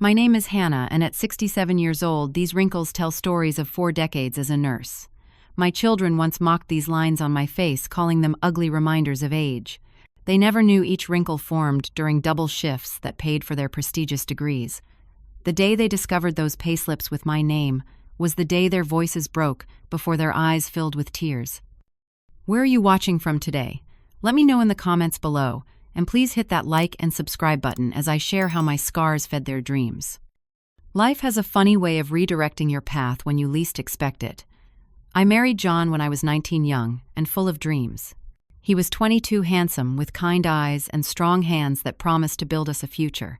My name is Hannah, and at 67 years old, these wrinkles tell stories of 4 decades as a nurse. My children once mocked these lines on my face, calling them ugly reminders of age. They never knew each wrinkle formed during double shifts that paid for their prestigious degrees. The day they discovered those payslips with my name was the day their voices broke before their eyes filled with tears. Where are you watching from today? Let me know in the comments below, and please hit that like and subscribe button as I share how my scars fed their dreams. Life has a funny way of redirecting your path when you least expect it. I married John when I was 19, young and full of dreams. He was 22, handsome, with kind eyes and strong hands that promised to build us a future.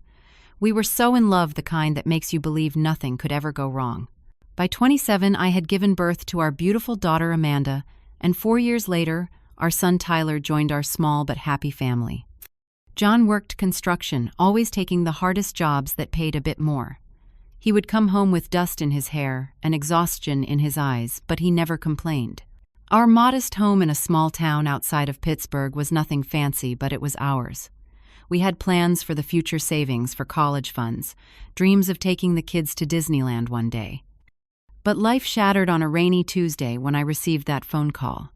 We were so in love, the kind that makes you believe nothing could ever go wrong. By 27, I had given birth to our beautiful daughter Amanda, and 4 years later, our son Tyler joined our small but happy family. John worked construction, always taking the hardest jobs that paid a bit more. He would come home with dust in his hair and exhaustion in his eyes, but he never complained. Our modest home in a small town outside of Pittsburgh was nothing fancy, but it was ours. We had plans for the future, savings for college funds, dreams of taking the kids to Disneyland one day. But life shattered on a rainy Tuesday when I received that phone call.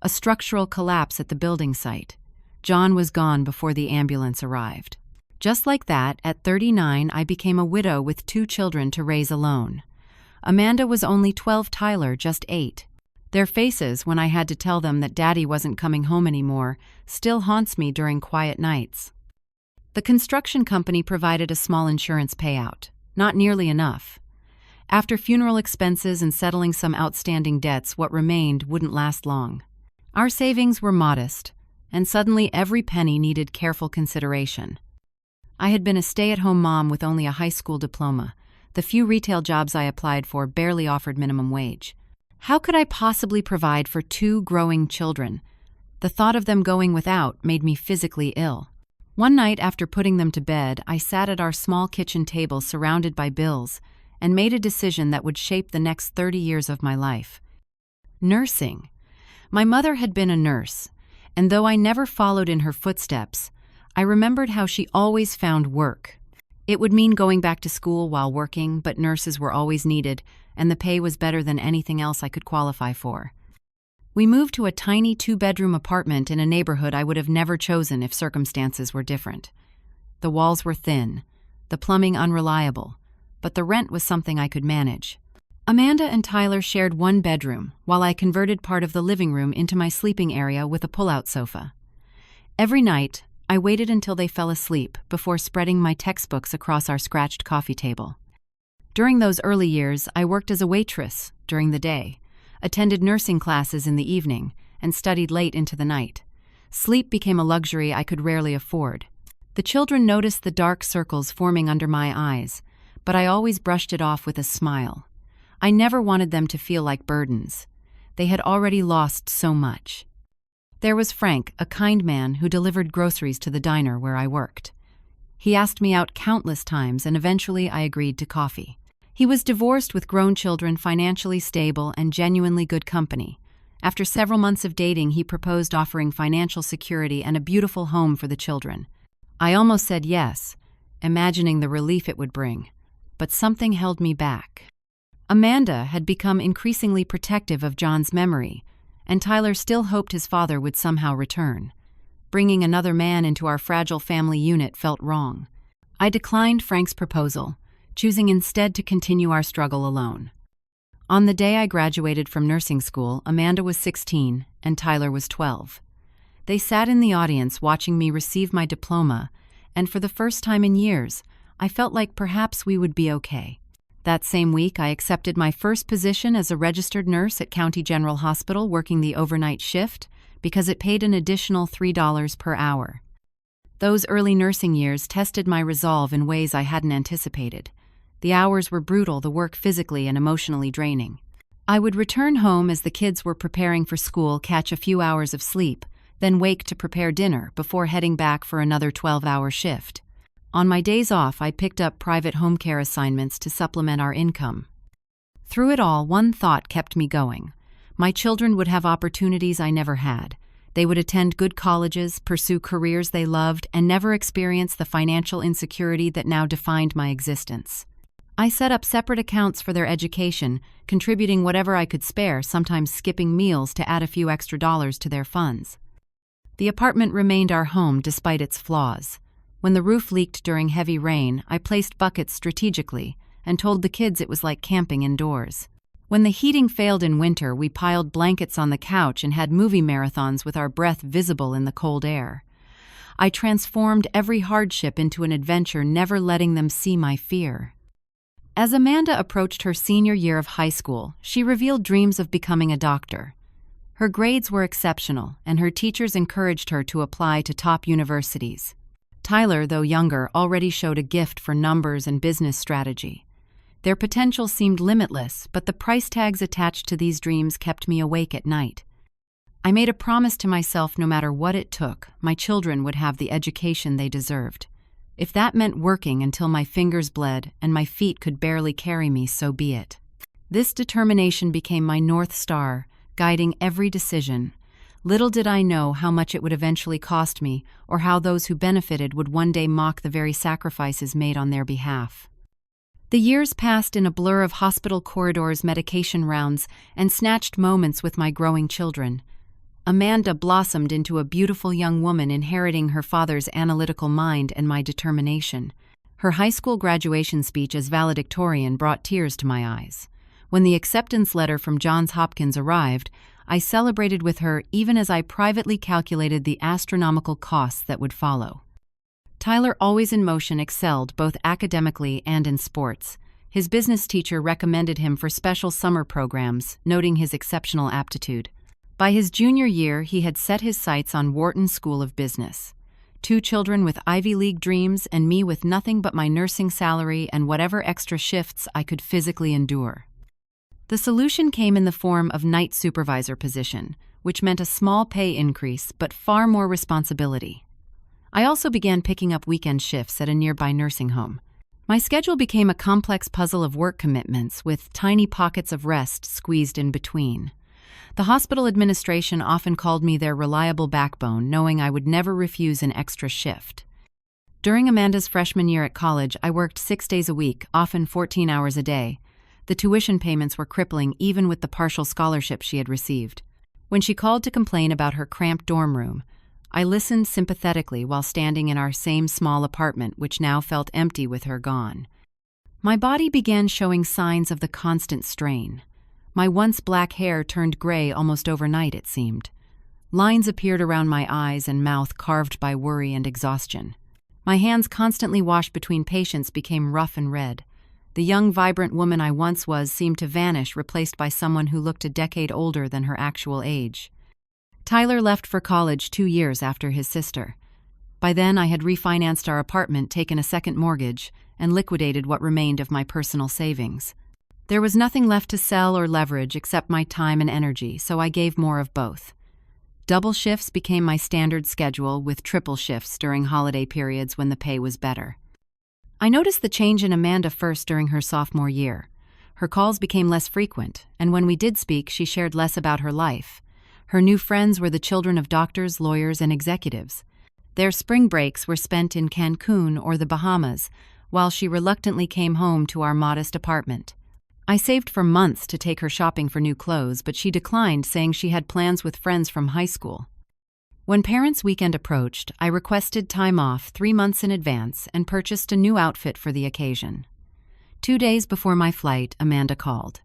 A structural collapse at the building site. John was gone before the ambulance arrived. Just like that, at 39, I became a widow with 2 children to raise alone. Amanda was only 12, Tyler just 8. Their faces, when I had to tell them that Daddy wasn't coming home anymore, still haunts me during quiet nights. The construction company provided a small insurance payout. Not nearly enough. After funeral expenses and settling some outstanding debts, what remained wouldn't last long. Our savings were modest, and suddenly every penny needed careful consideration. I had been a stay-at-home mom with only a high school diploma. The few retail jobs I applied for barely offered minimum wage. How could I possibly provide for 2 growing children? The thought of them going without made me physically ill. One night after putting them to bed, I sat at our small kitchen table surrounded by bills and made a decision that would shape the next 30 years of my life. Nursing. My mother had been a nurse, and though I never followed in her footsteps, I remembered how she always found work. It would mean going back to school while working, but nurses were always needed, and the pay was better than anything else I could qualify for. We moved to a tiny 2-bedroom apartment in a neighborhood I would have never chosen if circumstances were different. The walls were thin, the plumbing unreliable, but the rent was something I could manage. Amanda and Tyler shared 1 bedroom, while I converted part of the living room into my sleeping area with a pull-out sofa. Every night, I waited until they fell asleep before spreading my textbooks across our scratched coffee table. During those early years, I worked as a waitress during the day, attended nursing classes in the evening, and studied late into the night. Sleep became a luxury I could rarely afford. The children noticed the dark circles forming under my eyes, but I always brushed it off with a smile. I never wanted them to feel like burdens. They had already lost so much. There was Frank, a kind man who delivered groceries to the diner where I worked. He asked me out countless times, and eventually I agreed to coffee. He was divorced with grown children, financially stable, and genuinely good company. After several months of dating, he proposed offering financial security and a beautiful home for the children. I almost said yes, imagining the relief it would bring, but something held me back. Amanda had become increasingly protective of John's memory, and Tyler still hoped his father would somehow return. Bringing another man into our fragile family unit felt wrong. I declined Frank's proposal, choosing instead to continue our struggle alone. On the day I graduated from nursing school, Amanda was 16 and Tyler was 12. They sat in the audience watching me receive my diploma, and for the first time in years, I felt like perhaps we would be okay. That same week, I accepted my first position as a registered nurse at County General Hospital, working the overnight shift because it paid an additional $3 per hour. Those early nursing years tested my resolve in ways I hadn't anticipated. The hours were brutal, the work physically and emotionally draining. I would return home as the kids were preparing for school, catch a few hours of sleep, then wake to prepare dinner before heading back for another 12-hour shift. On my days off, I picked up private home care assignments to supplement our income. Through it all, one thought kept me going. My children would have opportunities I never had. They would attend good colleges, pursue careers they loved, and never experience the financial insecurity that now defined my existence. I set up separate accounts for their education, contributing whatever I could spare, sometimes skipping meals to add a few extra dollars to their funds. The apartment remained our home despite its flaws. When the roof leaked during heavy rain, I placed buckets strategically and told the kids it was like camping indoors. When the heating failed in winter, we piled blankets on the couch and had movie marathons with our breath visible in the cold air. I transformed every hardship into an adventure, never letting them see my fear. As Amanda approached her senior year of high school, she revealed dreams of becoming a doctor. Her grades were exceptional, and her teachers encouraged her to apply to top universities. Tyler, though younger, already showed a gift for numbers and business strategy. Their potential seemed limitless, but the price tags attached to these dreams kept me awake at night. I made a promise to myself, no matter what it took, my children would have the education they deserved. If that meant working until my fingers bled and my feet could barely carry me, so be it. This determination became my North Star, guiding every decision. Little did I know how much it would eventually cost me, or how those who benefited would one day mock the very sacrifices made on their behalf. The years passed in a blur of hospital corridors, medication rounds, and snatched moments with my growing children. Amanda blossomed into a beautiful young woman, inheriting her father's analytical mind and my determination. Her high school graduation speech as valedictorian brought tears to my eyes. When the acceptance letter from Johns Hopkins arrived, I celebrated with her, even as I privately calculated the astronomical costs that would follow. Tyler, always in motion, excelled both academically and in sports. His business teacher recommended him for special summer programs, noting his exceptional aptitude. By his junior year, he had set his sights on Wharton School of Business. 2 children with Ivy League dreams, and me with nothing but my nursing salary and whatever extra shifts I could physically endure. The solution came in the form of night supervisor position, which meant a small pay increase but far more responsibility. I also began picking up weekend shifts at a nearby nursing home. My schedule became a complex puzzle of work commitments with tiny pockets of rest squeezed in between. The hospital administration often called me their reliable backbone, knowing I would never refuse an extra shift. During Amanda's freshman year at college, I worked 6 days a week, often 14 hours a day. The tuition payments were crippling, even with the partial scholarship she had received. When she called to complain about her cramped dorm room, I listened sympathetically while standing in our same small apartment, which now felt empty with her gone. My body began showing signs of the constant strain. My once black hair turned gray almost overnight, it seemed. Lines appeared around my eyes and mouth, carved by worry and exhaustion. My hands, constantly washed between patients, became rough and red. The young, vibrant woman I once was seemed to vanish, replaced by someone who looked a decade older than her actual age. Tyler left for college 2 years after his sister. By then, I had refinanced our apartment, taken a second mortgage, and liquidated what remained of my personal savings. There was nothing left to sell or leverage except my time and energy, so I gave more of both. Double shifts became my standard schedule, with triple shifts during holiday periods when the pay was better. I noticed the change in Amanda first during her sophomore year. Her calls became less frequent, and when we did speak, she shared less about her life. Her new friends were the children of doctors, lawyers, and executives. Their spring breaks were spent in Cancun or the Bahamas, while she reluctantly came home to our modest apartment. I saved for months to take her shopping for new clothes, but she declined, saying she had plans with friends from high school. When Parents' Weekend approached, I requested time off 3 months in advance and purchased a new outfit for the occasion. 2 days before my flight, Amanda called.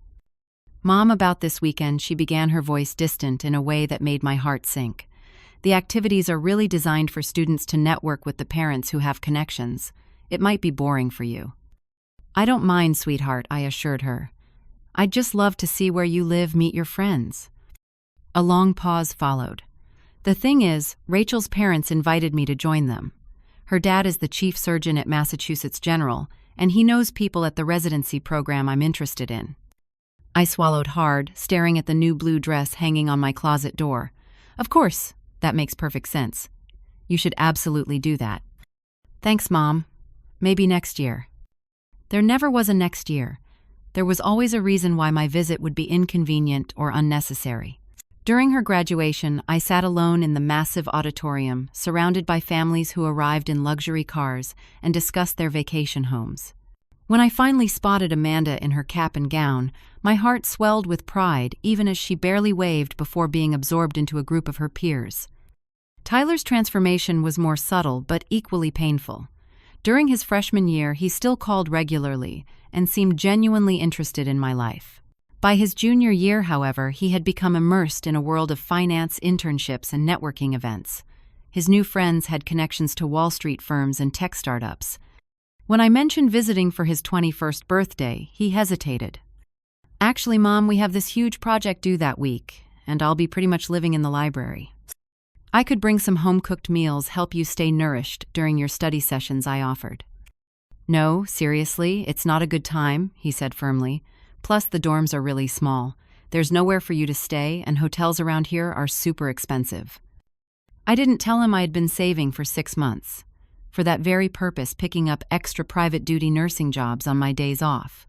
"Mom, about this weekend," she began, her voice distant in a way that made my heart sink. "The activities are really designed for students to network with the parents who have connections. It might be boring for you." "I don't mind, sweetheart," I assured her. "I'd just love to see where you live, meet your friends." A long pause followed. "The thing is, Rachel's parents invited me to join them. Her dad is the chief surgeon at Massachusetts General, and he knows people at the residency program I'm interested in." I swallowed hard, staring at the new blue dress hanging on my closet door. "Of course, that makes perfect sense. You should absolutely do that." "Thanks, Mom. Maybe next year." There never was a next year. There was always a reason why my visit would be inconvenient or unnecessary. During her graduation, I sat alone in the massive auditorium, surrounded by families who arrived in luxury cars and discussed their vacation homes. When I finally spotted Amanda in her cap and gown, my heart swelled with pride even as she barely waved before being absorbed into a group of her peers. Tyler's transformation was more subtle but equally painful. During his freshman year, he still called regularly and seemed genuinely interested in my life. By his junior year, however, he had become immersed in a world of finance, internships, and networking events. His new friends had connections to Wall Street firms and tech startups. When I mentioned visiting for his 21st birthday, he hesitated. "Actually, Mom, we have this huge project due that week, and I'll be pretty much living in the library. I could bring some home-cooked meals, help you stay nourished during your study sessions," I offered. "No, seriously, it's not a good time," he said firmly. "Plus, the dorms are really small. There's nowhere for you to stay, and hotels around here are super expensive." I didn't tell him I had been saving for 6 months. For that very purpose, picking up extra private duty nursing jobs on my days off.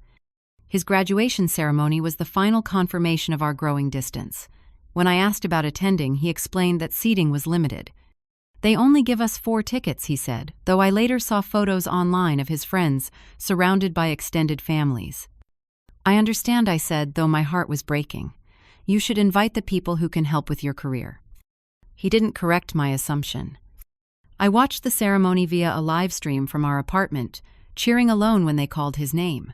His graduation ceremony was the final confirmation of our growing distance. When I asked about attending, he explained that seating was limited. "They only give us 4 tickets," he said, though I later saw photos online of his friends surrounded by extended families. "I understand," I said, though my heart was breaking. "You should invite the people who can help with your career." He didn't correct my assumption. I watched the ceremony via a live stream from our apartment, cheering alone when they called his name.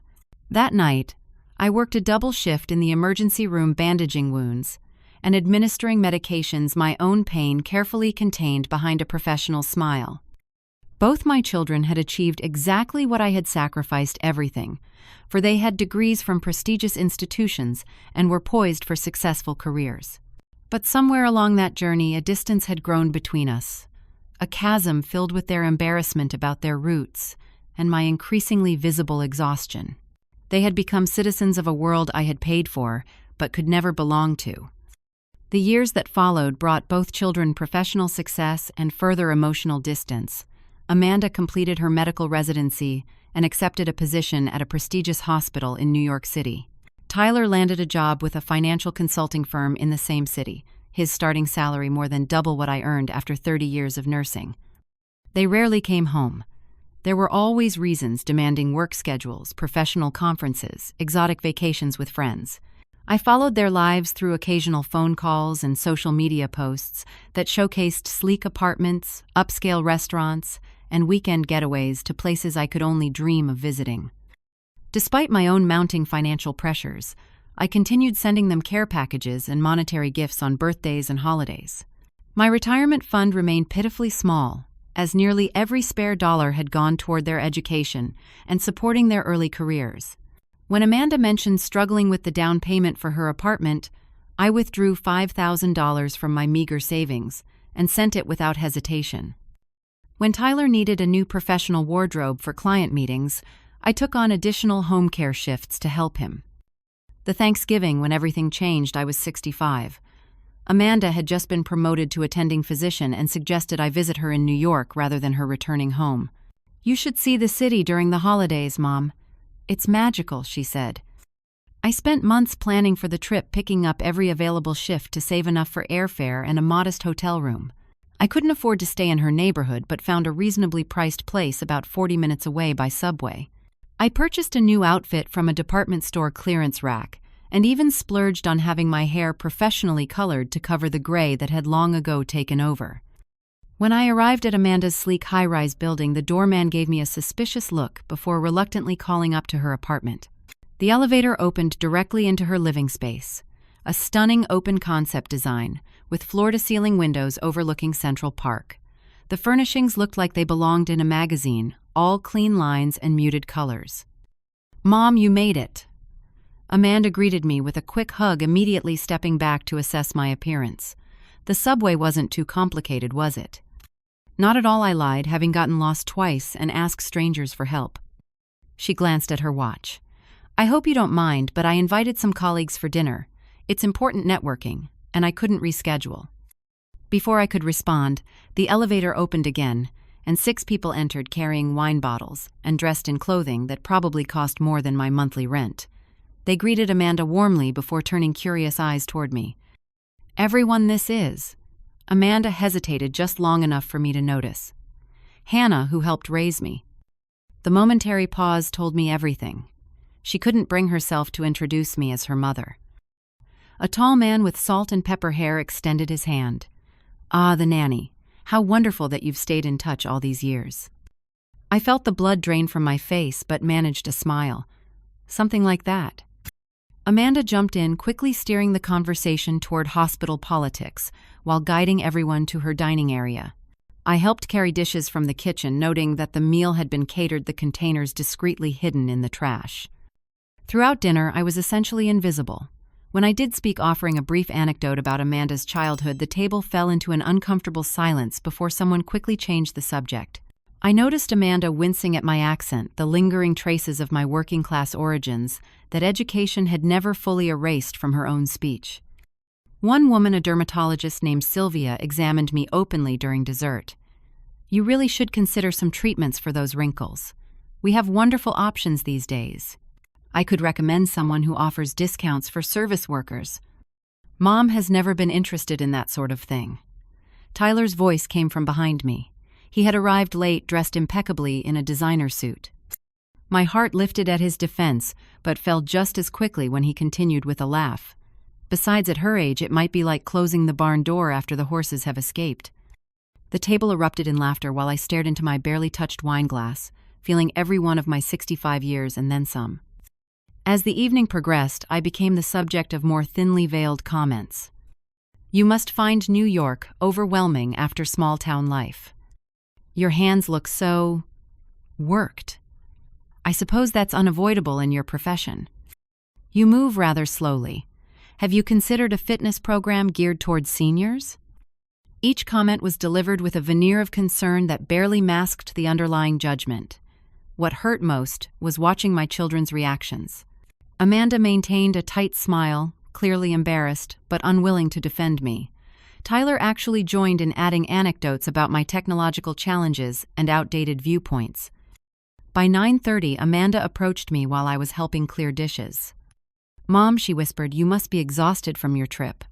That night, I worked a double shift in the emergency room bandaging wounds and administering medications, my own pain carefully contained behind a professional smile. Both my children had achieved exactly what I had sacrificed everything, for they had degrees from prestigious institutions and were poised for successful careers. But somewhere along that journey, a distance had grown between us, a chasm filled with their embarrassment about their roots and my increasingly visible exhaustion. They had become citizens of a world I had paid for, but could never belong to. The years that followed brought both children professional success and further emotional distance. Amanda completed her medical residency and accepted a position at a prestigious hospital in New York City. Tyler landed a job with a financial consulting firm in the same city, his starting salary more than double what I earned after 30 years of nursing. They rarely came home. There were always reasons demanding work schedules, professional conferences, exotic vacations with friends. I followed their lives through occasional phone calls and social media posts that showcased sleek apartments, upscale restaurants, and weekend getaways to places I could only dream of visiting. Despite my own mounting financial pressures, I continued sending them care packages and monetary gifts on birthdays and holidays. My retirement fund remained pitifully small, as nearly every spare dollar had gone toward their education and supporting their early careers. When Amanda mentioned struggling with the down payment for her apartment, I withdrew $5,000 from my meager savings and sent it without hesitation. When Tyler needed a new professional wardrobe for client meetings, I took on additional home care shifts to help him. The Thanksgiving when everything changed, I was 65. Amanda had just been promoted to attending physician and suggested I visit her in New York rather than her returning home. "You should see the city during the holidays, Mom. It's magical," she said. I spent months planning for the trip, picking up every available shift to save enough for airfare and a modest hotel room. I couldn't afford to stay in her neighborhood but found a reasonably priced place about 40 minutes away by subway. I purchased a new outfit from a department store clearance rack and even splurged on having my hair professionally colored to cover the gray that had long ago taken over. When I arrived at Amanda's sleek high-rise building, the doorman gave me a suspicious look before reluctantly calling up to her apartment. The elevator opened directly into her living space, a stunning open-concept design with floor-to-ceiling windows overlooking Central Park. The furnishings looked like they belonged in a magazine, all clean lines and muted colors. "Mom, you made it." Amanda greeted me with a quick hug, immediately stepping back to assess my appearance. The subway wasn't too complicated, was it? "Not at all," I lied, having gotten lost twice and asked strangers for help. She glanced at her watch. "I hope you don't mind, but I invited some colleagues for dinner. It's important networking, and I couldn't reschedule." Before I could respond, the elevator opened again, and 6 people entered carrying wine bottles and dressed in clothing that probably cost more than my monthly rent. They greeted Amanda warmly before turning curious eyes toward me. Everyone this is. Amanda hesitated just long enough for me to notice. Hannah, who helped raise me. The momentary pause told me everything. She couldn't bring herself to introduce me as her mother. A tall man with salt and pepper hair extended his hand. Ah, the nanny. How wonderful that you've stayed in touch all these years. I felt the blood drain from my face but managed a smile. Something like that. Amanda jumped in, quickly steering the conversation toward hospital politics while guiding everyone to her dining area. I helped carry dishes from the kitchen, noting that the meal had been catered, the containers discreetly hidden in the trash. Throughout dinner, I was essentially invisible. When I did speak, offering a brief anecdote about Amanda's childhood, the table fell into an uncomfortable silence before someone quickly changed the subject. I noticed Amanda wincing at my accent, the lingering traces of my working-class origins that education had never fully erased from her own speech. One woman, a dermatologist named Sylvia, examined me openly during dessert. You really should consider some treatments for those wrinkles. We have wonderful options these days. I could recommend someone who offers discounts for service workers. Mom has never been interested in that sort of thing. Tyler's voice came from behind me. He had arrived late, dressed impeccably in a designer suit. My heart lifted at his defense, but fell just as quickly when he continued with a laugh. Besides, at her age, it might be like closing the barn door after the horses have escaped. The table erupted in laughter while I stared into my barely touched wine glass, feeling every one of my 65 years and then some. As the evening progressed, I became the subject of more thinly veiled comments. You must find New York overwhelming after small-town life. Your hands look so worked. I suppose that's unavoidable in your profession. You move rather slowly. Have you considered a fitness program geared towards seniors? Each comment was delivered with a veneer of concern that barely masked the underlying judgment. What hurt most was watching my children's reactions. Amanda maintained a tight smile, clearly embarrassed, but unwilling to defend me. Tyler actually joined in adding anecdotes about my technological challenges and outdated viewpoints. By 9:30, Amanda approached me while I was helping clear dishes. Mom, she whispered, you must be exhausted from your trip.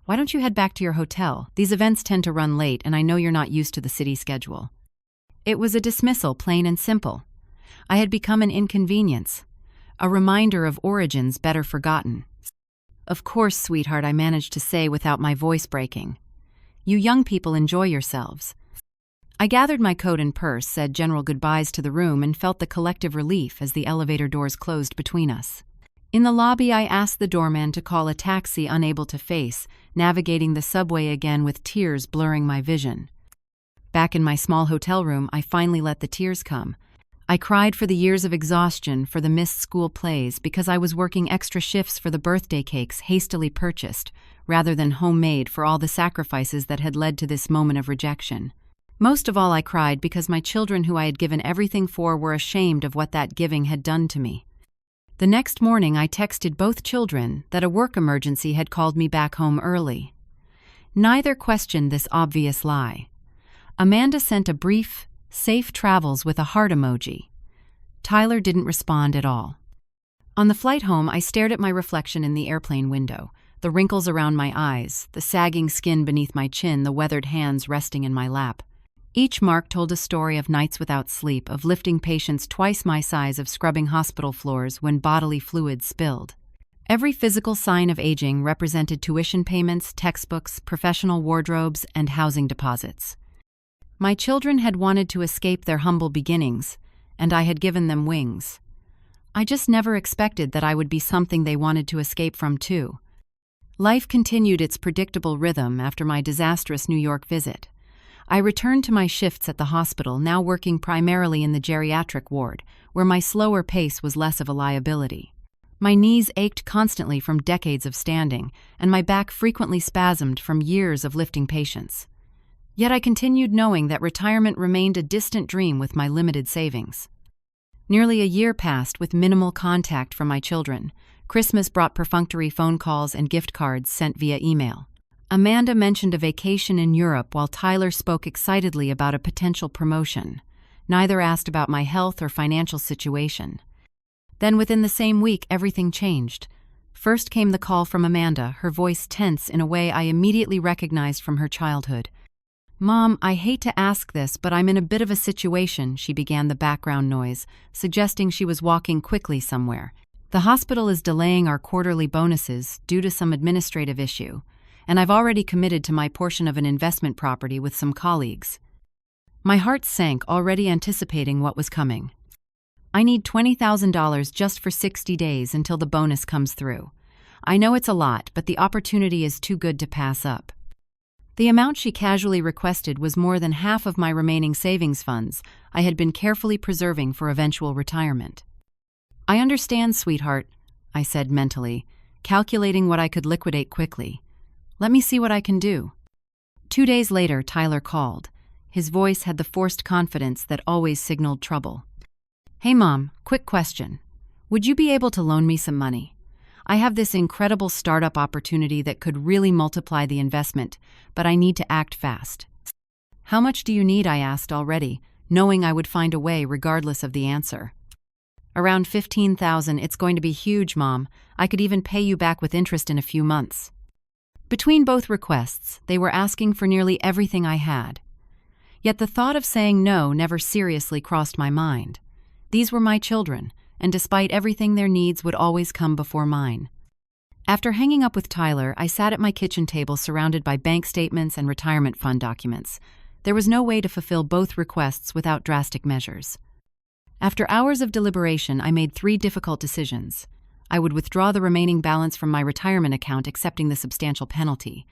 Why don't you head back to your hotel? These events tend to run late, and I know you're not used to the city schedule. It was a dismissal, plain and simple. I had become an inconvenience, a reminder of origins better forgotten. Of course, sweetheart, I managed to say without my voice breaking. You young people enjoy yourselves. I gathered my coat and purse, said general goodbyes to the room, and felt the collective relief as the elevator doors closed between us. In the lobby, I asked the doorman to call a taxi, unable to face, navigating the subway again with tears blurring my vision. Back in my small hotel room, I finally let the tears come. I cried for the years of exhaustion, for the missed school plays, because I was working extra shifts for the birthday cakes hastily purchased, rather than homemade, for all the sacrifices that had led to this moment of rejection. Most of all, I cried because my children, who I had given everything for, were ashamed of what that giving had done to me. The next morning, I texted both children that a work emergency had called me back home early. Neither questioned this obvious lie. Amanda sent a brief, safe travels with a heart emoji. Tyler didn't respond at all. On the flight home, I stared at my reflection in the airplane window, the wrinkles around my eyes, the sagging skin beneath my chin, the weathered hands resting in my lap. Each mark told a story of nights without sleep, of lifting patients twice my size, of scrubbing hospital floors when bodily fluids spilled. Every physical sign of aging represented tuition payments, textbooks, professional wardrobes, and housing deposits. My children had wanted to escape their humble beginnings, and I had given them wings. I just never expected that I would be something they wanted to escape from too. Life continued its predictable rhythm after my disastrous New York visit. I returned to my shifts at the hospital, now working primarily in the geriatric ward, where my slower pace was less of a liability. My knees ached constantly from decades of standing, and my back frequently spasmed from years of lifting patients. Yet I continued, knowing that retirement remained a distant dream with my limited savings. Nearly a year passed with minimal contact from my children. Christmas brought perfunctory phone calls and gift cards sent via email. Amanda mentioned a vacation in Europe while Tyler spoke excitedly about a potential promotion. Neither asked about my health or financial situation. Then within the same week, everything changed. First came the call from Amanda, her voice tense in a way I immediately recognized from her childhood. "Mom, I hate to ask this, but I'm in a bit of a situation," she began the background noise, suggesting she was walking quickly somewhere. "The hospital is delaying our quarterly bonuses due to some administrative issue, and I've already committed to my portion of an investment property with some colleagues." My heart sank, already anticipating what was coming. "I need $20,000 just for 60 days until the bonus comes through. I know it's a lot, but the opportunity is too good to pass up." The amount she casually requested was more than half of my remaining savings funds I had been carefully preserving for eventual retirement. "I understand, sweetheart," I said mentally, calculating what I could liquidate quickly. "Let me see what I can do." 2 days later, Tyler called. His voice had the forced confidence that always signaled trouble. "Hey Mom, quick question. Would you be able to loan me some money? I have this incredible startup opportunity that could really multiply the investment, but I need to act fast." "How much do you need?" I asked already, knowing I would find a way regardless of the answer. "Around 15,000. It's going to be huge, Mom. I could even pay you back with interest in a few months." Between both requests, they were asking for nearly everything I had. Yet the thought of saying no never seriously crossed my mind. These were my children, and despite everything, their needs would always come before mine. After hanging up with Tyler, I sat at my kitchen table surrounded by bank statements and retirement fund documents. There was no way to fulfill both requests without drastic measures. After hours of deliberation, I made 3 difficult decisions. I would withdraw the remaining balance from my retirement account, accepting the substantial penalty.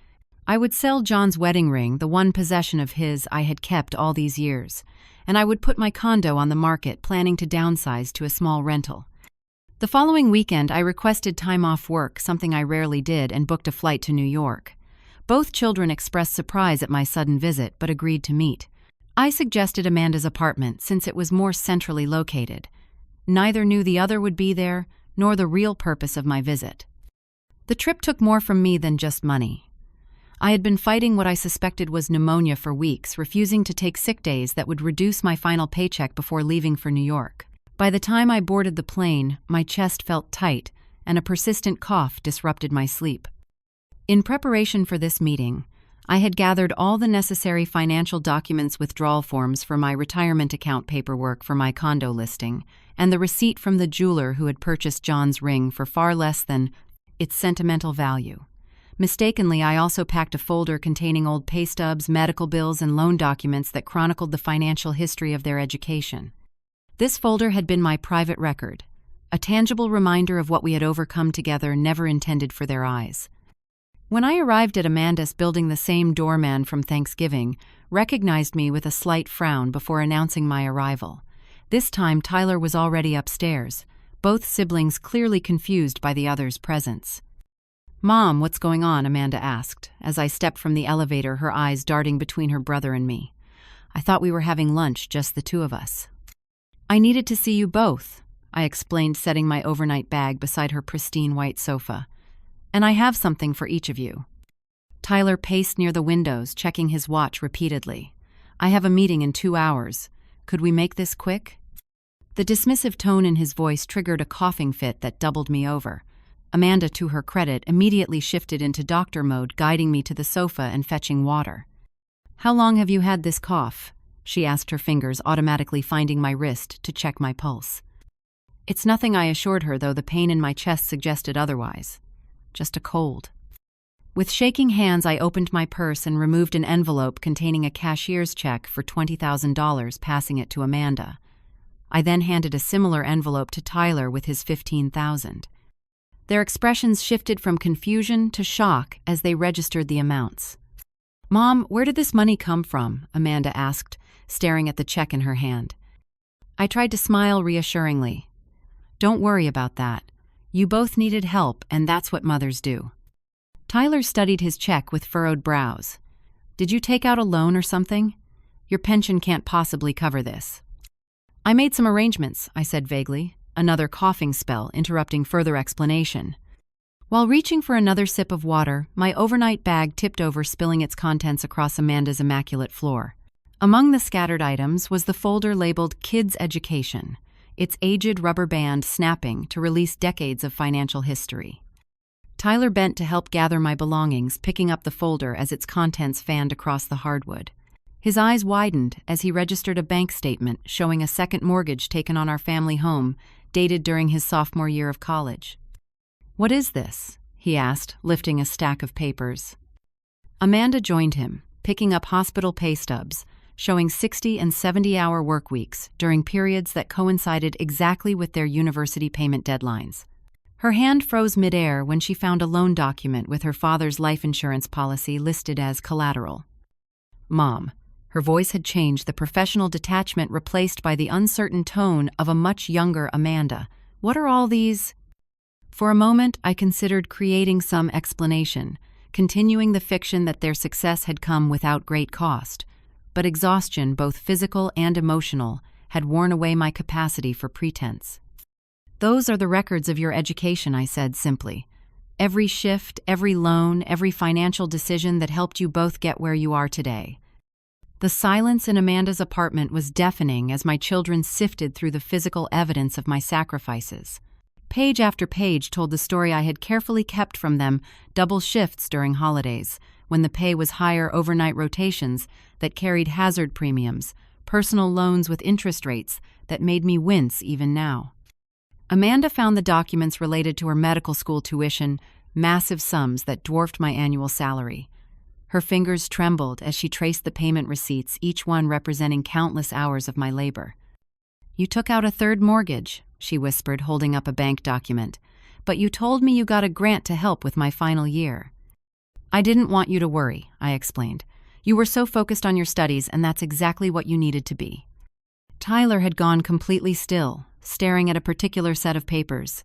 I would sell John's wedding ring, the one possession of his I had kept all these years, and I would put my condo on the market, planning to downsize to a small rental. The following weekend, I requested time off work, something I rarely did, and booked a flight to New York. Both children expressed surprise at my sudden visit, but agreed to meet. I suggested Amanda's apartment, since it was more centrally located. Neither knew the other would be there, nor the real purpose of my visit. The trip took more from me than just money. I had been fighting what I suspected was pneumonia for weeks, refusing to take sick days that would reduce my final paycheck before leaving for New York. By the time I boarded the plane, my chest felt tight, and a persistent cough disrupted my sleep. In preparation for this meeting, I had gathered all the necessary financial documents, withdrawal forms for my retirement account, paperwork for my condo listing, and the receipt from the jeweler who had purchased John's ring for far less than its sentimental value. Mistakenly, I also packed a folder containing old pay stubs, medical bills, and loan documents that chronicled the financial history of their education. This folder had been my private record, a tangible reminder of what we had overcome together, never intended for their eyes. When I arrived at Amanda's building, the same doorman from Thanksgiving recognized me with a slight frown before announcing my arrival. This time, Tyler was already upstairs, both siblings clearly confused by the other's presence. "Mom, what's going on?" Amanda asked, as I stepped from the elevator, her eyes darting between her brother and me. "I thought we were having lunch, just the 2 of us." "I needed to see you both," I explained, setting my overnight bag beside her pristine white sofa. "And I have something for each of you." Tyler paced near the windows, checking his watch repeatedly. "I have a meeting in 2 hours. Could we make this quick?" The dismissive tone in his voice triggered a coughing fit that doubled me over. Amanda, to her credit, immediately shifted into doctor mode, guiding me to the sofa and fetching water. "How long have you had this cough?" she asked, her fingers automatically finding my wrist to check my pulse. "It's nothing," I assured her, though the pain in my chest suggested otherwise. "Just a cold." With shaking hands, I opened my purse and removed an envelope containing a cashier's check for $20,000, passing it to Amanda. I then handed a similar envelope to Tyler with his $15,000. Their expressions shifted from confusion to shock as they registered the amounts. "Mom, where did this money come from?" Amanda asked, staring at the check in her hand. I tried to smile reassuringly. "Don't worry about that. You both needed help, and that's what mothers do." Tyler studied his check with furrowed brows. "Did you take out a loan or something? Your pension can't possibly cover this." "I made some arrangements," I said vaguely, another coughing spell interrupting further explanation. While reaching for another sip of water, my overnight bag tipped over, spilling its contents across Amanda's immaculate floor. Among the scattered items was the folder labeled Kids Education, its aged rubber band snapping to release decades of financial history. Tyler bent to help gather my belongings, picking up the folder as its contents fanned across the hardwood. His eyes widened as he registered a bank statement showing a second mortgage taken on our family home, dated during his sophomore year of college. "What is this?" he asked, lifting a stack of papers. Amanda joined him, picking up hospital pay stubs, showing 60 and 70-hour work weeks during periods that coincided exactly with their university payment deadlines. Her hand froze midair when she found a loan document with her father's life insurance policy listed as collateral. "Mom." Her voice had changed, the professional detachment replaced by the uncertain tone of a much younger Amanda. "What are all these?" For a moment, I considered creating some explanation, continuing the fiction that their success had come without great cost. But exhaustion, both physical and emotional, had worn away my capacity for pretense. "Those are the records of your education," I said simply. "Every shift, every loan, every financial decision that helped you both get where you are today." The silence in Amanda's apartment was deafening as my children sifted through the physical evidence of my sacrifices. Page after page told the story I had carefully kept from them, double shifts during holidays, when the pay was higher, overnight rotations that carried hazard premiums, personal loans with interest rates that made me wince even now. Amanda found the documents related to her medical school tuition, massive sums that dwarfed my annual salary. Her fingers trembled as she traced the payment receipts, each one representing countless hours of my labor. "You took out a third mortgage," she whispered, holding up a bank document. "But you told me you got a grant to help with my final year." "I didn't want you to worry," I explained. "You were so focused on your studies, and that's exactly what you needed to be." Tyler had gone completely still, staring at a particular set of papers.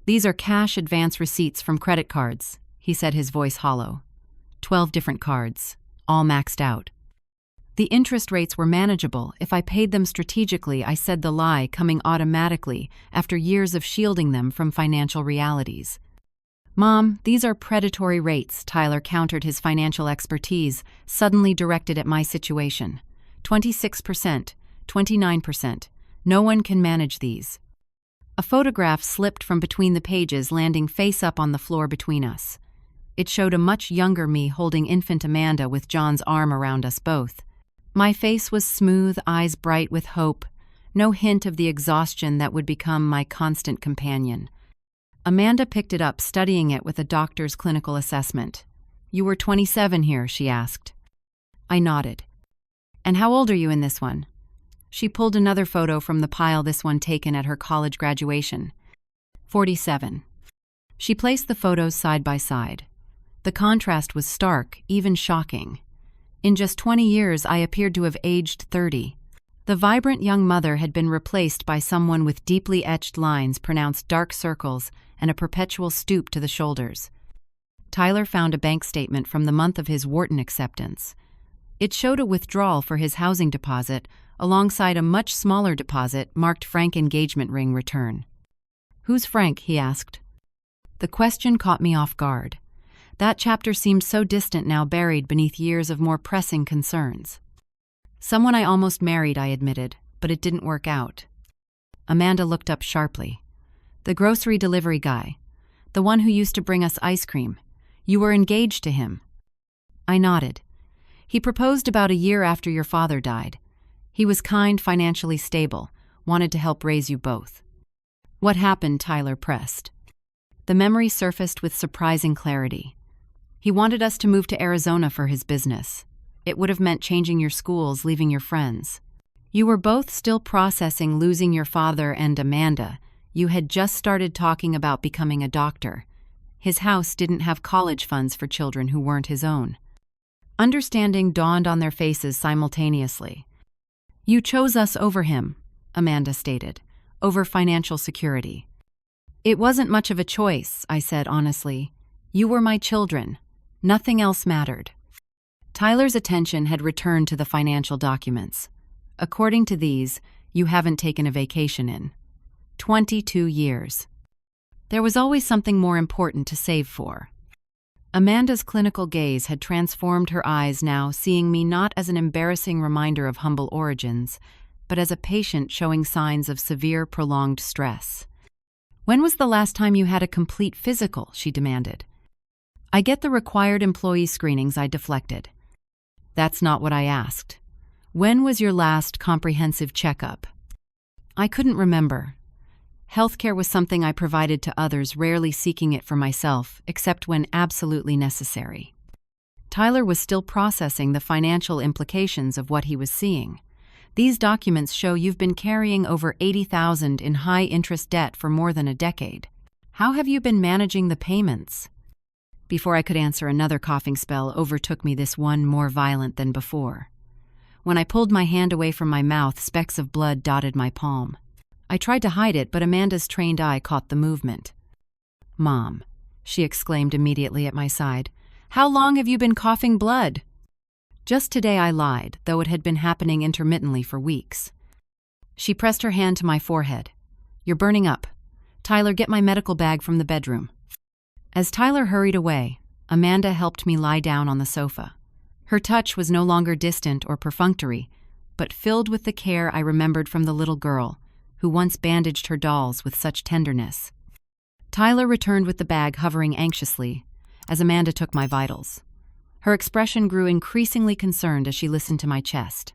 "These are cash advance receipts from credit cards," he said, his voice hollow. 12 different cards, all maxed out. The interest rates were manageable if I paid them strategically, I said, the lie coming automatically after years of shielding them from financial realities. "Mom, these are predatory rates," Tyler countered, his financial expertise suddenly directed at my situation. 26%, 29%. No one can manage these." A photograph slipped from between the pages, landing face up on the floor between us. It showed a much younger me holding infant Amanda with John's arm around us both. My face was smooth, eyes bright with hope, no hint of the exhaustion that would become my constant companion. Amanda picked it up, studying it with a doctor's clinical assessment. "You were 27 here," she asked. I nodded. "And how old are you in this one?" She pulled another photo from the pile, this one taken at her college graduation. 47. She placed the photos side by side. The contrast was stark, even shocking. In just 20 years, I appeared to have aged 30. The vibrant young mother had been replaced by someone with deeply etched lines, pronounced dark circles, and a perpetual stoop to the shoulders. Tyler found a bank statement from the month of his Wharton acceptance. It showed a withdrawal for his housing deposit, alongside a much smaller deposit marked Frank engagement ring return. "Who's Frank?" he asked. The question caught me off guard. That chapter seemed so distant now, buried beneath years of more pressing concerns. "Someone I almost married," I admitted, "but it didn't work out." Amanda looked up sharply. "The grocery delivery guy. The one who used to bring us ice cream. You were engaged to him." I nodded. "He proposed about a year after your father died. He was kind, financially stable, wanted to help raise you both." "What happened?" Tyler pressed. The memory surfaced with surprising clarity. "He wanted us to move to Arizona for his business. It would have meant changing your schools, leaving your friends. You were both still processing losing your father, and Amanda, you had just started talking about becoming a doctor. His house didn't have college funds for children who weren't his own." Understanding dawned on their faces simultaneously. "You chose us over him," Amanda stated, "over financial security." "It wasn't much of a choice," I said honestly. "You were my children. Nothing else mattered." Tyler's attention had returned to the financial documents. "According to these, you haven't taken a vacation in 22 years. There was always something more important to save for." Amanda's clinical gaze had transformed her eyes now, seeing me not as an embarrassing reminder of humble origins, but as a patient showing signs of severe, prolonged stress. "When was the last time you had a complete physical?" she demanded. I get the required employee screenings, I deflected. That's not what I asked. When was your last comprehensive checkup? I couldn't remember. Healthcare was something I provided to others, rarely seeking it for myself, except when absolutely necessary. Tyler was still processing the financial implications of what he was seeing. These documents show you've been carrying over $80,000 in high-interest debt for more than a decade. How have you been managing the payments? Before I could answer, another coughing spell overtook me, this one more violent than before. When I pulled my hand away from my mouth, specks of blood dotted my palm. I tried to hide it, but Amanda's trained eye caught the movement. "Mom," she exclaimed immediately at my side, "how long have you been coughing blood?" Just today, I lied, though it had been happening intermittently for weeks. She pressed her hand to my forehead. "You're burning up. Tyler, get my medical bag from the bedroom." As Tyler hurried away, Amanda helped me lie down on the sofa. Her touch was no longer distant or perfunctory, but filled with the care I remembered from the little girl who once bandaged her dolls with such tenderness. Tyler returned with the bag, hovering anxiously as Amanda took my vitals. Her expression grew increasingly concerned as she listened to my chest.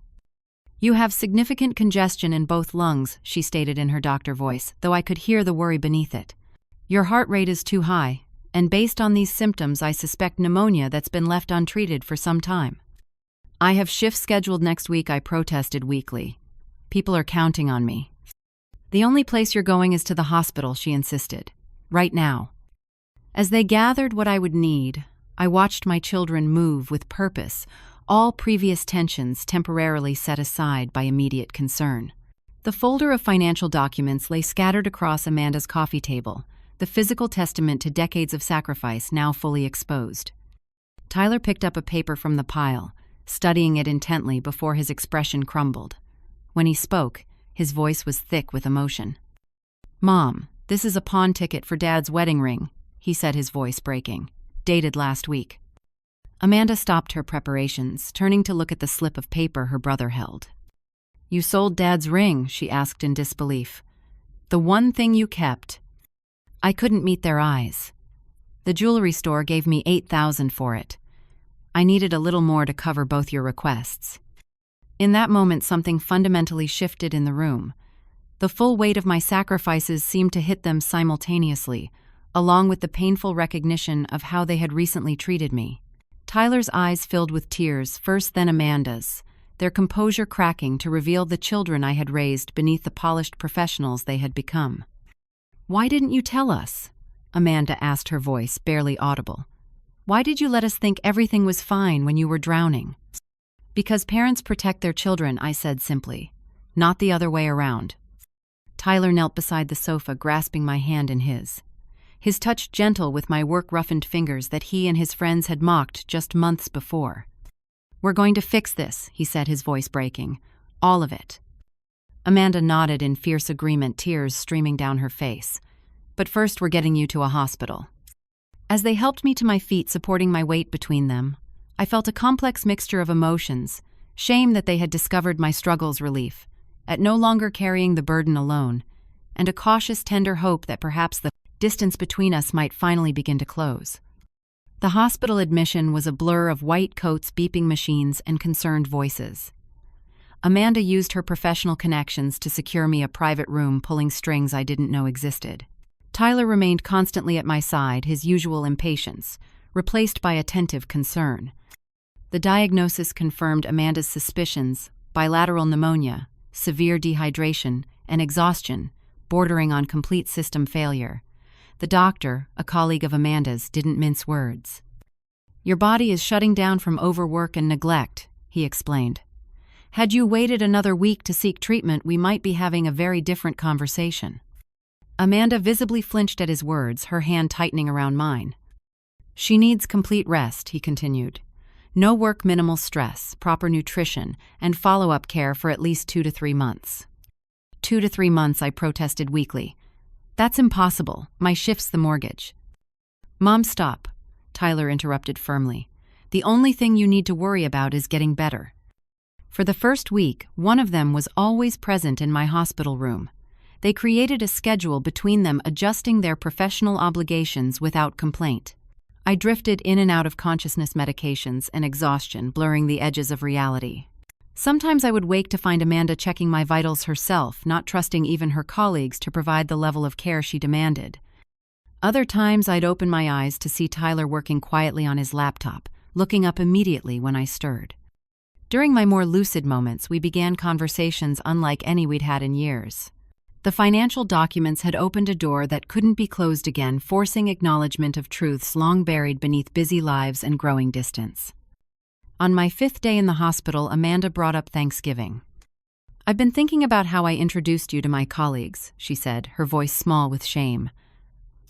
"You have significant congestion in both lungs," she stated in her doctor voice, though I could hear the worry beneath it. "Your heart rate is too high, and based on these symptoms, I suspect pneumonia that's been left untreated for some time." "I have shifts scheduled next week," I protested weakly. "People are counting on me." "The only place you're going is to the hospital," she insisted. "Right now." As they gathered what I would need, I watched my children move with purpose, all previous tensions temporarily set aside by immediate concern. The folder of financial documents lay scattered across Amanda's coffee table, the physical testament to decades of sacrifice now fully exposed. Tyler picked up a paper from the pile, studying it intently before his expression crumbled. When he spoke, his voice was thick with emotion. "Mom, this is a pawn ticket for Dad's wedding ring," he said, his voice breaking. "Dated last week." Amanda stopped her preparations, turning to look at the slip of paper her brother held. "You sold Dad's ring?" she asked in disbelief. "The one thing you kept?" I couldn't meet their eyes. "The jewelry store gave me $8,000 for it. I needed a little more to cover both your requests." In that moment, something fundamentally shifted in the room. The full weight of my sacrifices seemed to hit them simultaneously, along with the painful recognition of how they had recently treated me. Tyler's eyes filled with tears, first then Amanda's, their composure cracking to reveal the children I had raised beneath the polished professionals they had become. "Why didn't you tell us?" Amanda asked, her voice barely audible. "Why did you let us think everything was fine when you were drowning?" "Because parents protect their children," I said simply. "Not the other way around." Tyler knelt beside the sofa, grasping my hand in his touch gentle with my work-roughened fingers that he and his friends had mocked just months before. "We're going to fix this," he said, his voice breaking. "All of it." Amanda nodded in fierce agreement, tears streaming down her face. "But first, we're getting you to a hospital." As they helped me to my feet, supporting my weight between them, I felt a complex mixture of emotions: shame that they had discovered my struggles, relief at no longer carrying the burden alone, and a cautious, tender hope that perhaps the distance between us might finally begin to close. The hospital admission was a blur of white coats, beeping machines, and concerned voices. Amanda used her professional connections to secure me a private room, pulling strings I didn't know existed. Tyler remained constantly at my side, his usual impatience replaced by attentive concern. The diagnosis confirmed Amanda's suspicions: bilateral pneumonia, severe dehydration, and exhaustion, bordering on complete system failure. The doctor, a colleague of Amanda's, didn't mince words. "Your body is shutting down from overwork and neglect," he explained. "Had you waited another week to seek treatment, we might be having a very different conversation." Amanda visibly flinched at his words, her hand tightening around mine. "She needs complete rest," he continued. "No work, minimal stress, proper nutrition, and follow-up care for at least 2 to 3 months." 2 to 3 months, I protested weakly. "That's impossible. My shift's the mortgage." "Mom, stop," Tyler interrupted firmly. "The only thing you need to worry about is getting better." For the first week, one of them was always present in my hospital room. They created a schedule between them, adjusting their professional obligations without complaint. I drifted in and out of consciousness medications and exhaustion, blurring the edges of reality. Sometimes I would wake to find Amanda checking my vitals herself, not trusting even her colleagues to provide the level of care she demanded. Other times I'd open my eyes to see Tyler working quietly on his laptop, looking up immediately when I stirred. During my more lucid moments, we began conversations unlike any we'd had in years. The financial documents had opened a door that couldn't be closed again, forcing acknowledgement of truths long buried beneath busy lives and growing distance. On my 5th day in the hospital, Amanda brought up Thanksgiving. "I've been thinking about how I introduced you to my colleagues," she said, her voice small with shame.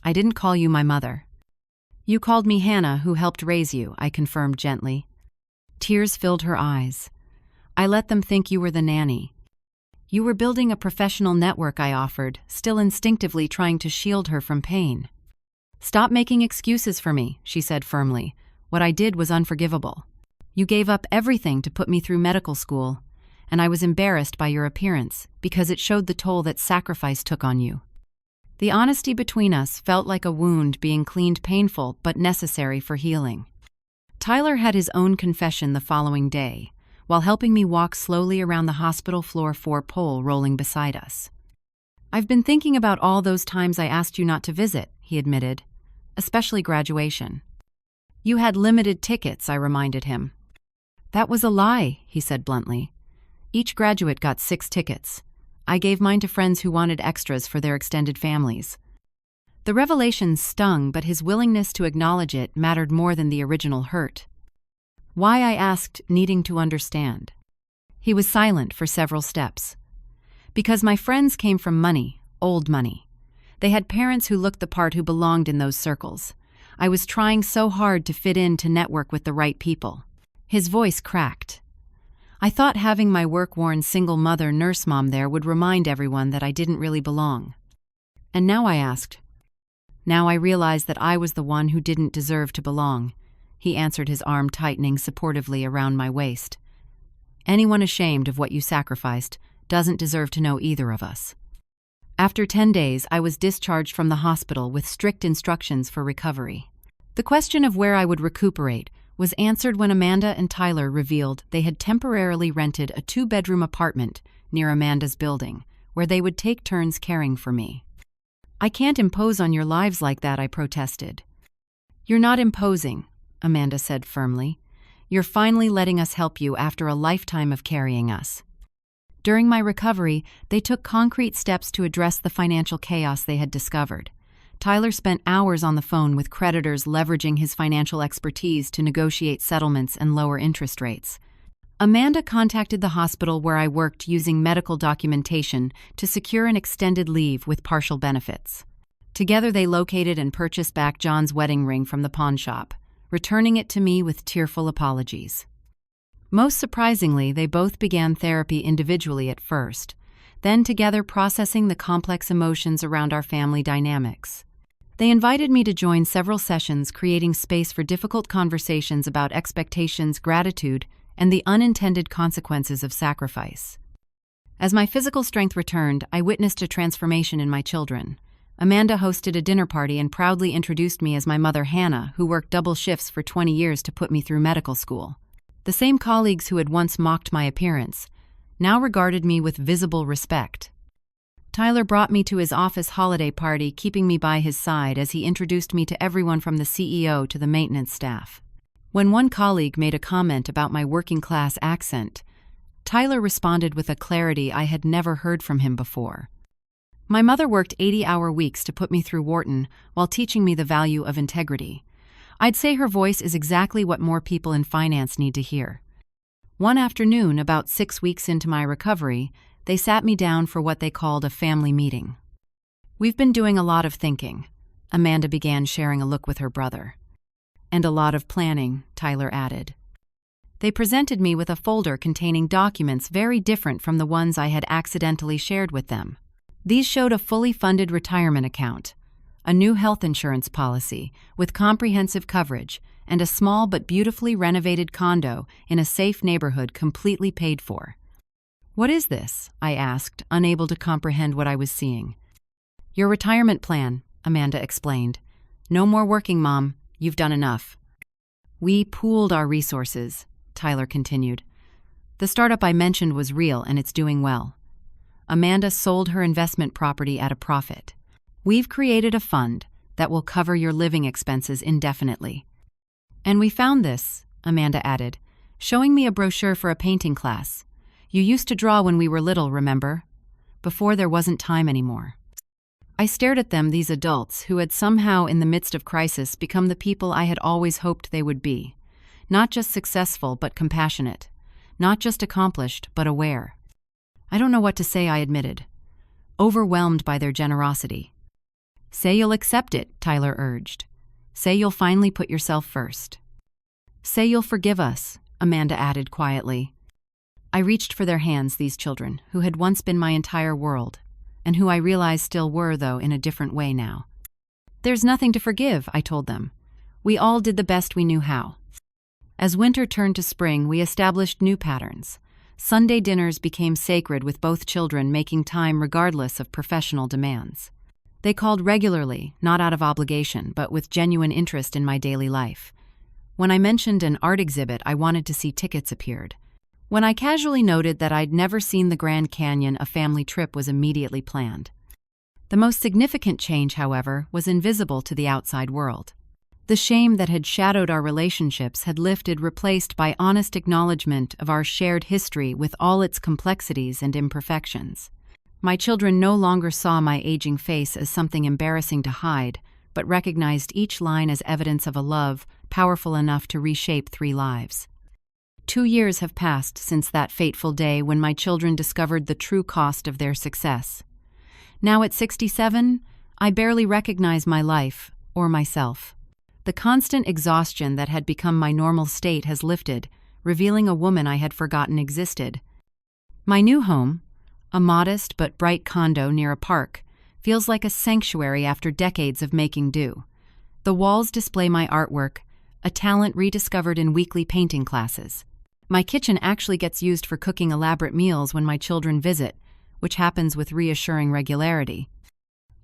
"I didn't call you my mother." "You called me Hannah, who helped raise you," I confirmed gently. Tears filled her eyes. "I let them think you were the nanny." "You were building a professional network," I offered, still instinctively trying to shield her from pain. "Stop making excuses for me," she said firmly. "What I did was unforgivable. You gave up everything to put me through medical school, and I was embarrassed by your appearance because it showed the toll that sacrifice took on you." The honesty between us felt like a wound being cleaned, painful but necessary for healing. Tyler had his own confession the following day, while helping me walk slowly around the hospital floor, 4 pole rolling beside us. "I've been thinking about all those times I asked you not to visit," he admitted, "especially graduation." "You had limited tickets," I reminded him. "That was a lie," he said bluntly. "Each graduate got 6 tickets. I gave mine to friends who wanted extras for their extended families." The revelation stung, but his willingness to acknowledge it mattered more than the original hurt. "Why?" I asked, needing to understand. He was silent for several steps. "Because my friends came from money, old money. They had parents who looked the part, who belonged in those circles. I was trying so hard to fit in, to network with the right people." His voice cracked. "I thought having my work-worn single mother nurse mom there would remind everyone that I didn't really belong." "And now?" I asked. "Now I realized that I was the one who didn't deserve to belong," he answered, his arm tightening supportively around my waist. "Anyone ashamed of what you sacrificed doesn't deserve to know either of us." After 10 days, I was discharged from the hospital with strict instructions for recovery. The question of where I would recuperate was answered when Amanda and Tyler revealed they had temporarily rented a 2-bedroom apartment near Amanda's building, where they would take turns caring for me. "I can't impose on your lives like that," I protested. "You're not imposing," Amanda said firmly. "You're finally letting us help you after a lifetime of carrying us." During my recovery, they took concrete steps to address the financial chaos they had discovered. Tyler spent hours on the phone with creditors, leveraging his financial expertise to negotiate settlements and lower interest rates. Amanda contacted the hospital where I worked, using medical documentation to secure an extended leave with partial benefits. Together they located and purchased back John's wedding ring from the pawn shop, returning it to me with tearful apologies. Most surprisingly, they both began therapy individually at first, then together, processing the complex emotions around our family dynamics. They invited me to join several sessions, creating space for difficult conversations about expectations, gratitude, and the unintended consequences of sacrifice. As my physical strength returned, I witnessed a transformation in my children. Amanda hosted a dinner party and proudly introduced me as my mother, Hannah, who worked double shifts for 20 years to put me through medical school. The same colleagues who had once mocked my appearance now regarded me with visible respect. Tyler brought me to his office holiday party, keeping me by his side as he introduced me to everyone from the CEO to the maintenance staff. When one colleague made a comment about my working-class accent, Tyler responded with a clarity I had never heard from him before. My mother worked 80-hour weeks to put me through Wharton while teaching me the value of integrity. I'd say her voice is exactly what more people in finance need to hear. One afternoon, about 6 weeks into my recovery, they sat me down for what they called a family meeting. "We've been doing a lot of thinking," Amanda began, sharing a look with her brother. "And a lot of planning," Tyler added. They presented me with a folder containing documents very different from the ones I had accidentally shared with them. These showed a fully funded retirement account, a new health insurance policy with comprehensive coverage, and a small but beautifully renovated condo in a safe neighborhood completely paid for. "What is this?" I asked, unable to comprehend what I was seeing. "Your retirement plan," Amanda explained. "No more working, Mom. You've done enough." "We pooled our resources," Tyler continued. "The startup I mentioned was real and it's doing well. Amanda sold her investment property at a profit. We've created a fund that will cover your living expenses indefinitely." "And we found this," Amanda added, showing me a brochure for a painting class. "You used to draw when we were little, remember? Before there wasn't time anymore." I stared at them, these adults who had somehow, in the midst of crisis, become the people I had always hoped they would be. Not just successful, but compassionate. Not just accomplished, but aware. "I don't know what to say," I admitted, overwhelmed by their generosity. "Say you'll accept it," Tyler urged. "Say you'll finally put yourself first." "Say you'll forgive us," Amanda added quietly. I reached for their hands, these children, who had once been my entire world, and who I realized still were, though in a different way now. "There's nothing to forgive," I told them. "We all did the best we knew how." As winter turned to spring, we established new patterns. Sunday dinners became sacred, with both children making time regardless of professional demands. They called regularly, not out of obligation, but with genuine interest in my daily life. When I mentioned an art exhibit I wanted to see, tickets appeared. When I casually noted that I'd never seen the Grand Canyon, a family trip was immediately planned. The most significant change, however, was invisible to the outside world. The shame that had shadowed our relationships had lifted, replaced by honest acknowledgement of our shared history with all its complexities and imperfections. My children no longer saw my aging face as something embarrassing to hide, but recognized each line as evidence of a love powerful enough to reshape 3 lives. 2 years have passed since that fateful day when my children discovered the true cost of their success. Now at 67, I barely recognize my life or myself. The constant exhaustion that had become my normal state has lifted, revealing a woman I had forgotten existed. My new home, a modest but bright condo near a park, feels like a sanctuary after decades of making do. The walls display my artwork, a talent rediscovered in weekly painting classes. My kitchen actually gets used for cooking elaborate meals when my children visit, which happens with reassuring regularity.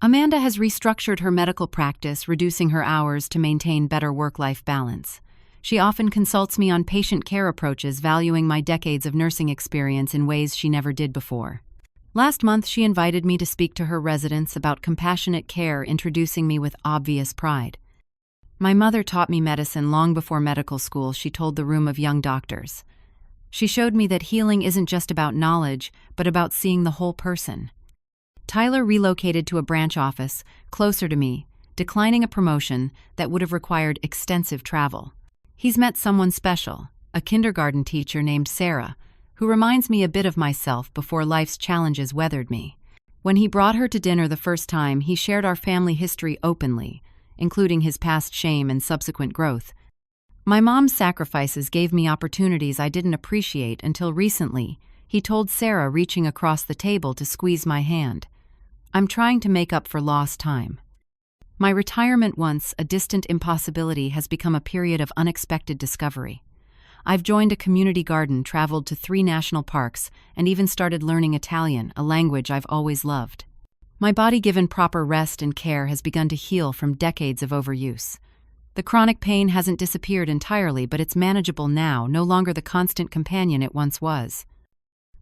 Amanda has restructured her medical practice, reducing her hours to maintain better work-life balance. She often consults me on patient care approaches, valuing my decades of nursing experience in ways she never did before. Last month, she invited me to speak to her residents about compassionate care, introducing me with obvious pride. "My mother taught me medicine long before medical school," she told the room of young doctors. "She showed me that healing isn't just about knowledge, but about seeing the whole person." Tyler relocated to a branch office closer to me, declining a promotion that would have required extensive travel. He's met someone special, a kindergarten teacher named Sarah, who reminds me a bit of myself before life's challenges weathered me. When he brought her to dinner the first time, he shared our family history openly, including his past shame and subsequent growth. "My mom's sacrifices gave me opportunities I didn't appreciate until recently," he told Sarah, reaching across the table to squeeze my hand. "I'm trying to make up for lost time." My retirement, once a distant impossibility, has become a period of unexpected discovery. I've joined a community garden, traveled to 3 national parks, and even started learning Italian, a language I've always loved. My body, given proper rest and care, has begun to heal from decades of overuse. The chronic pain hasn't disappeared entirely, but it's manageable now, no longer the constant companion it once was.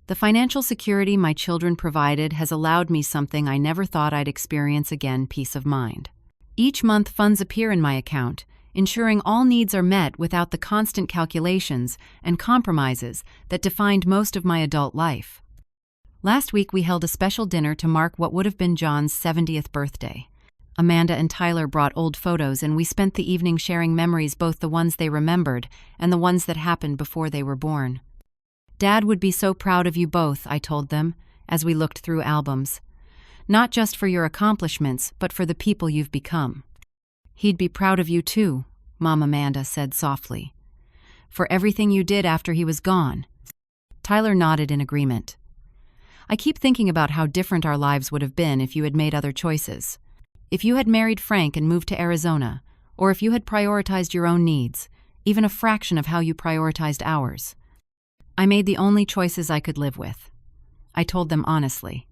The financial security my children provided has allowed me something I never thought I'd experience again: peace of mind. Each month, funds appear in my account, ensuring all needs are met without the constant calculations and compromises that defined most of my adult life. Last week, we held a special dinner to mark what would have been John's 70th birthday. Amanda and Tyler brought old photos, and we spent the evening sharing memories, both the ones they remembered and the ones that happened before they were born. "Dad would be so proud of you both," I told them, as we looked through albums. "Not just for your accomplishments, but for the people you've become." "He'd be proud of you too," Mom Amanda said softly. "For everything you did after he was gone." Tyler nodded in agreement. "I keep thinking about how different our lives would have been if you had made other choices. If you had married Frank and moved to Arizona, or if you had prioritized your own needs, even a fraction of how you prioritized ours. I made the only choices I could live with," I told them honestly.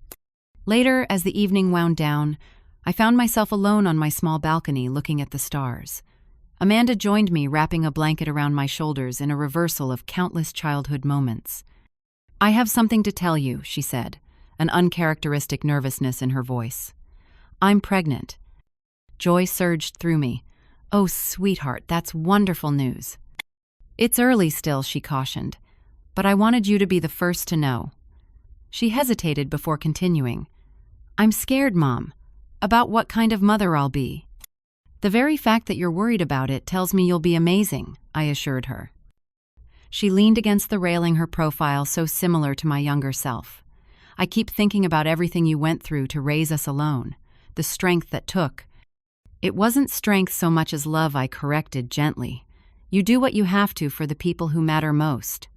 Later, as the evening wound down, I found myself alone on my small balcony looking at the stars. Amanda joined me, wrapping a blanket around my shoulders in a reversal of countless childhood moments. "I have something to tell you," she said, an uncharacteristic nervousness in her voice. "I'm pregnant." Joy surged through me. "Oh, sweetheart, that's wonderful news." "It's early still," she cautioned, "but I wanted you to be the first to know." She hesitated before continuing. "I'm scared, Mom, about what kind of mother I'll be." "The very fact that you're worried about it tells me you'll be amazing," I assured her. She leaned against the railing, her profile so similar to my younger self. "I keep thinking about everything you went through to raise us alone, the strength that took." "It wasn't strength so much as love," I corrected gently. "You do what you have to for the people who matter most."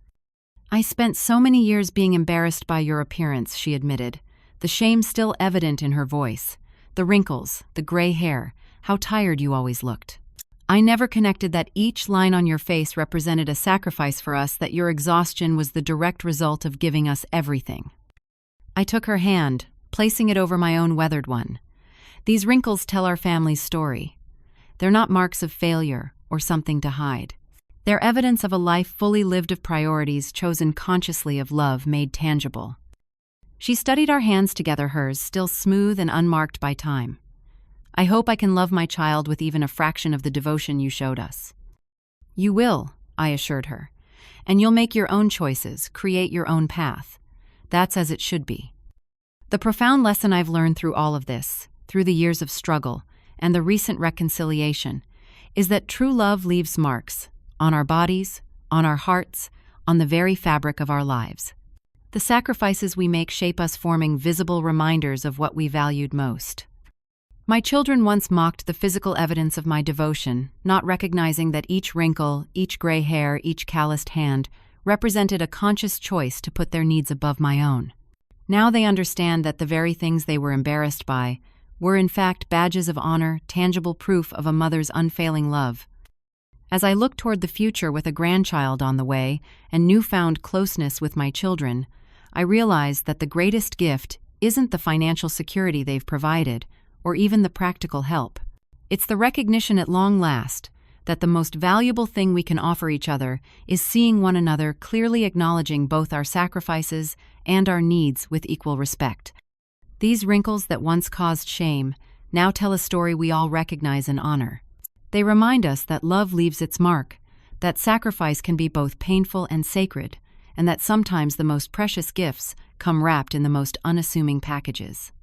"I spent so many years being embarrassed by your appearance," she admitted, the shame still evident in her voice. "The wrinkles, the gray hair, how tired you always looked. I never connected that each line on your face represented a sacrifice for us, that your exhaustion was the direct result of giving us everything." I took her hand, placing it over my own weathered one. "These wrinkles tell our family's story. They're not marks of failure or something to hide. They're evidence of a life fully lived, of priorities chosen consciously, of love made tangible." She studied our hands together, hers still smooth and unmarked by time. "I hope I can love my child with even a fraction of the devotion you showed us." "You will," I assured her. "And you'll make your own choices, create your own path. That's as it should be." The profound lesson I've learned through all of this, through the years of struggle and the recent reconciliation, is that true love leaves marks on our bodies, on our hearts, on the very fabric of our lives. The sacrifices we make shape us, forming visible reminders of what we valued most. My children once mocked the physical evidence of my devotion, not recognizing that each wrinkle, each gray hair, each calloused hand represented a conscious choice to put their needs above my own. Now they understand that the very things they were embarrassed by were in fact badges of honor, tangible proof of a mother's unfailing love. As I look toward the future with a grandchild on the way and newfound closeness with my children, I realize that the greatest gift isn't the financial security they've provided, or even the practical help. It's the recognition at long last that the most valuable thing we can offer each other is seeing one another, clearly acknowledging both our sacrifices and our needs with equal respect. These wrinkles that once caused shame now tell a story we all recognize and honor. They remind us that love leaves its mark, that sacrifice can be both painful and sacred, and that sometimes the most precious gifts come wrapped in the most unassuming packages.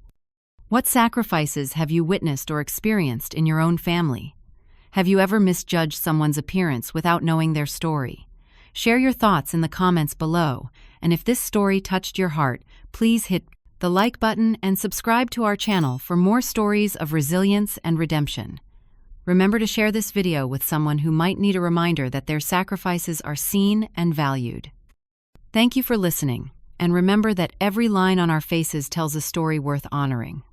What sacrifices have you witnessed or experienced in your own family? Have you ever misjudged someone's appearance without knowing their story? Share your thoughts in the comments below, and if this story touched your heart, please hit the like button and subscribe to our channel for more stories of resilience and redemption. Remember to share this video with someone who might need a reminder that their sacrifices are seen and valued. Thank you for listening, and remember that every line on our faces tells a story worth honoring.